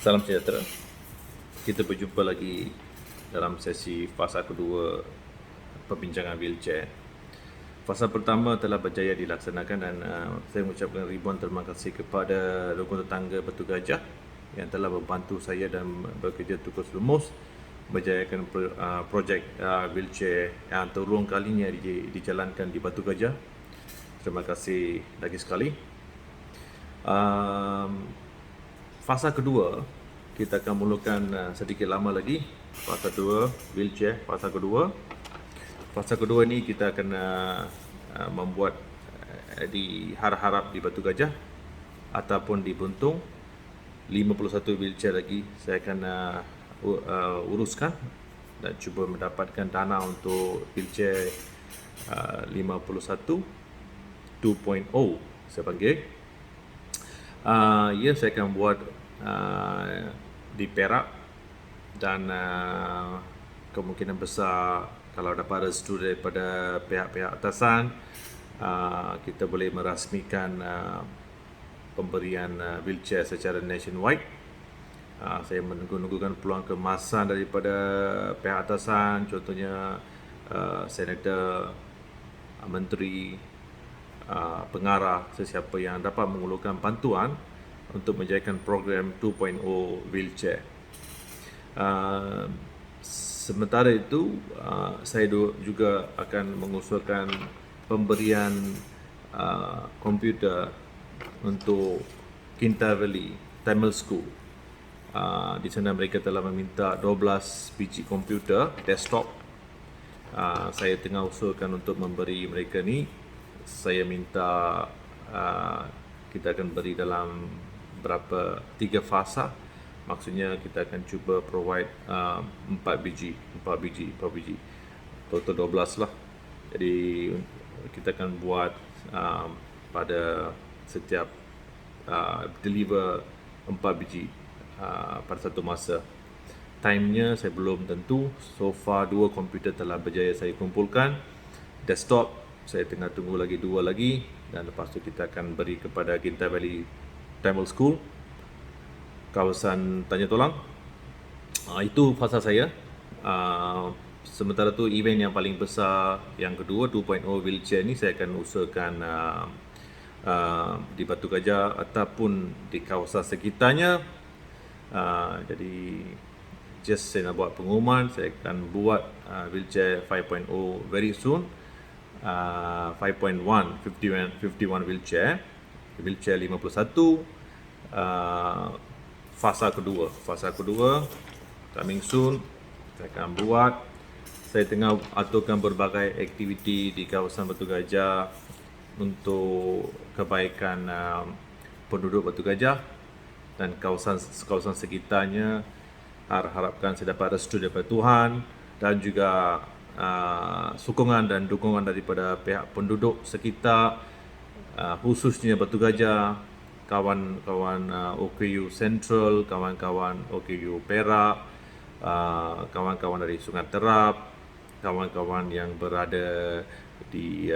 Salam sejahtera. Kita berjumpa lagi dalam sesi fasa kedua perbincangan wheelchair. Fasa pertama telah berjaya dilaksanakan dan saya mengucapkan ribuan terima kasih kepada rukun tetangga Batu Gajah yang telah membantu saya dan bekerja tukus lumus berjayakan projek wheelchair yang terulang kalinya dijalankan di Batu Gajah. Terima kasih lagi sekali. Fasa kedua, kita akan mulakan sedikit lama lagi. Fasa 2, wheelchair, fasa kedua. Fasa kedua ni kita akan membuat di harap-harap di Batu Gajah ataupun di Buntung. 51 wheelchair lagi saya akan uruskan dan cuba mendapatkan dana untuk wheelchair 51 2.0 saya panggil. Saya akan buat di Perak dan kemungkinan besar kalau dapat restu daripada pihak-pihak atasan, kita boleh merasmikan pemberian wheelchair secara nationwide. Saya menunggu-nunggukan peluang kemasan daripada pihak atasan, contohnya senator, menteri, pengarah, sesiapa yang dapat mengeluarkan bantuan untuk menjayakan program 2.0 wheelchair. Sementara itu, saya juga akan mengusulkan pemberian komputer untuk Kinta Valley Tamil School. Di sana mereka telah meminta 12 biji komputer desktop. Saya tengah usulkan untuk memberi mereka ni. Saya minta kita akan beri dalam 3 fasa. Maksudnya kita akan cuba provide 4 biji, total 12 lah. Jadi kita akan buat pada setiap deliver 4 biji pada satu masa. Timenya saya belum tentu. So far 2 komputer telah berjaya saya kumpulkan. Desktop saya tengah tunggu lagi 2 lagi, dan lepas tu kita akan beri kepada Kinta Valley Tamil School, kawasan Tanya Tolang. Itu fasa saya. Sementara tu event yang paling besar yang kedua 2.0 wheelchair ni saya akan usahakan di Batu Gajah ataupun di kawasan sekitarnya. Jadi just saya nak buat pengumuman, saya akan buat wheelchair 5.0 very soon. 5.1 51 wheelchair 51 fasa kedua coming soon. Saya akan buat. Saya tengah aturkan berbagai aktiviti di kawasan Batu Gajah untuk kebaikan penduduk Batu Gajah dan kawasan sekitarnya. Harapkan saya dapat restu daripada Tuhan dan juga sokongan dan dukungan daripada pihak penduduk sekitar, khususnya Batu Gajah, kawan-kawan OKU Central, kawan-kawan OKU Perak, kawan-kawan dari Sungai Terap, kawan-kawan yang berada di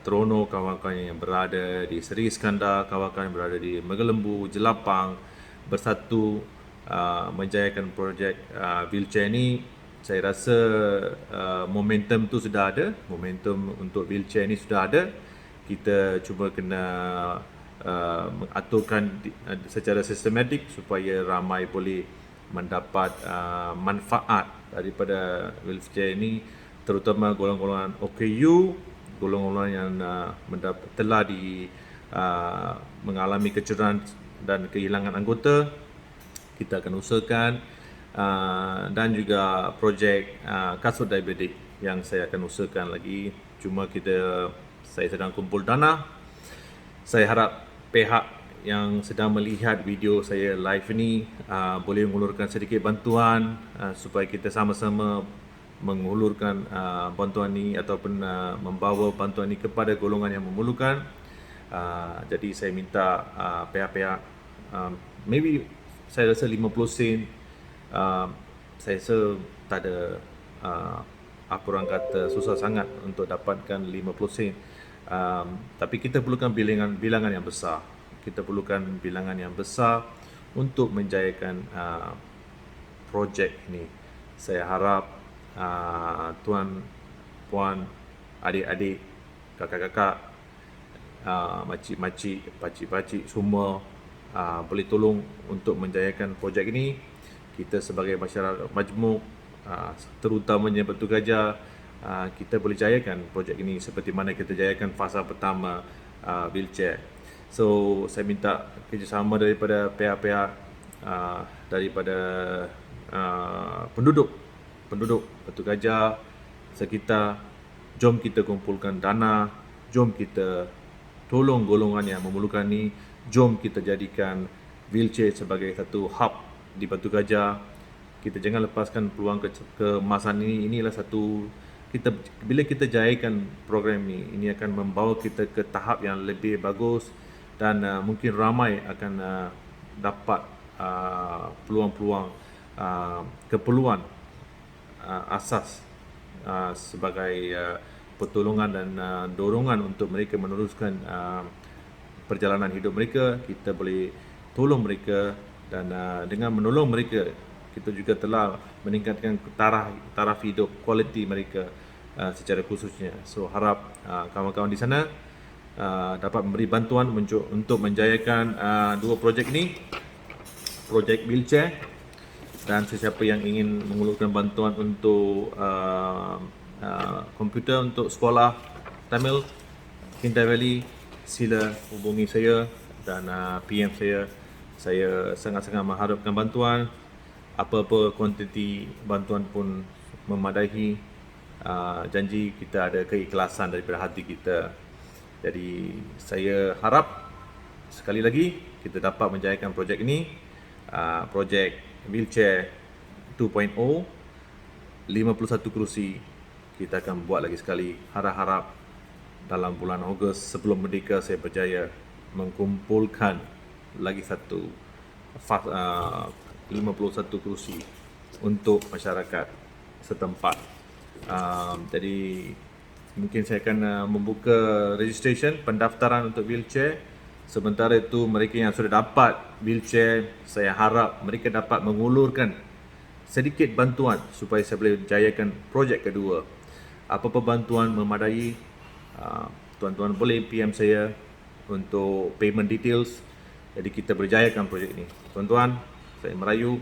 Terono, kawan-kawan yang berada di Seri Iskandar, kawan-kawan yang berada di Megalembu, Jelapang, bersatu menjayakan projek wheelchair ini. Saya rasa momentum tu sudah ada, momentum untuk wheelchair ni sudah ada. Kita cuma kena mengaturkan secara sistematik supaya ramai boleh mendapat manfaat daripada wheelchair ini, terutama golongan-golongan OKU, golongan-golongan yang telah mengalami kecederaan dan kehilangan anggota. Kita akan usahakan. Dan juga projek kasut diabetik yang saya akan usahakan lagi. Cuma saya sedang kumpul dana. Saya harap pihak yang sedang melihat video saya live ini boleh mengulurkan sedikit bantuan supaya kita sama-sama mengulurkan bantuan ini ataupun membawa bantuan ini kepada golongan yang memerlukan. Jadi saya minta pihak-pihak, maybe saya rasa 50 sen. Saya rasa tak ada apa orang kata susah sangat untuk dapatkan 50 sen. Tapi kita perlukan bilangan yang besar. Kita perlukan bilangan yang besar untuk menjayakan projek ini. Saya harap tuan, puan, adik-adik, kakak-kakak, makcik-makcik, pakcik-pakcik semua boleh tolong untuk menjayakan projek ini. Kita sebagai masyarakat majmuk, terutamanya Batu Gajah, kita boleh jayakan projek ini seperti mana kita jayakan fasa pertama wheelchair. So saya minta kerjasama daripada pihak-pihak, daripada penduduk Batu Gajah sekitar. Jom kita kumpulkan dana, jom kita tolong golongan yang memerlukan ni, jom kita jadikan wheelchair sebagai satu hub di Batu Gajah. Kita jangan lepaskan peluang keemasan ini. Inilah satu, bila kita jayakan program ini akan membawa kita ke tahap yang lebih bagus, dan mungkin ramai akan dapat peluang-peluang, keperluan asas sebagai pertolongan dan dorongan untuk mereka meneruskan perjalanan hidup mereka. Kita boleh tolong mereka, dan dengan menolong mereka, kita juga telah meningkatkan taraf hidup, kualiti mereka secara khususnya. So harap kawan-kawan di sana dapat memberi bantuan untuk menjayakan dua projek ini, projek wheelchair, dan sesiapa yang ingin mengulurkan bantuan untuk komputer untuk sekolah Tamil Kintai Valley, sila hubungi saya dan PM saya. Saya sangat-sangat mengharapkan bantuan. Apa-apa kuantiti bantuan pun memadai. Janji kita ada keikhlasan daripada hati kita. Jadi saya harap sekali lagi kita dapat menjayakan projek ini, projek wheelchair 2.0, 51 kerusi. Kita akan buat lagi sekali. Harap-harap dalam bulan Ogos sebelum Merdeka saya berjaya mengumpulkan lagi satu 51 kerusi untuk masyarakat setempat. Jadi mungkin saya akan membuka registration pendaftaran untuk wheelchair. Sementara itu mereka yang sudah dapat wheelchair, saya harap mereka dapat mengulurkan sedikit bantuan supaya saya boleh jayakan projek kedua. Apa-apa bantuan memadai, tuan-tuan boleh PM saya untuk payment details. Jadi kita berjayakan projek ini. Tuan-tuan, saya merayu,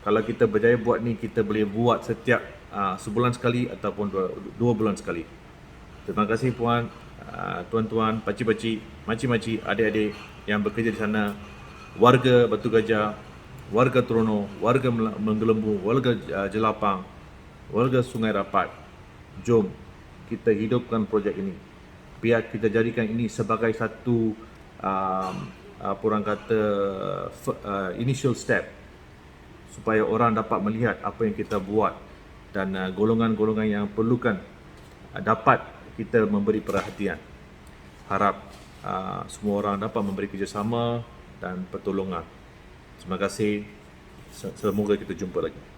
kalau kita berjaya buat ni, kita boleh buat setiap sebulan sekali ataupun dua bulan sekali. Terima kasih puan, tuan-tuan, pakcik-pakcik, makcik-makcik, adik-adik yang bekerja di sana, warga Batu Gajah, warga Terono, warga Menggelembu, warga Jelapang, warga Sungai Rapat. Jom kita hidupkan projek ini. Biar kita jadikan ini sebagai satu orang kata initial step supaya orang dapat melihat apa yang kita buat, dan golongan-golongan yang perlukan dapat kita memberi perhatian. Harap semua orang dapat memberi kerjasama dan pertolongan. Terima kasih. Semoga kita jumpa lagi.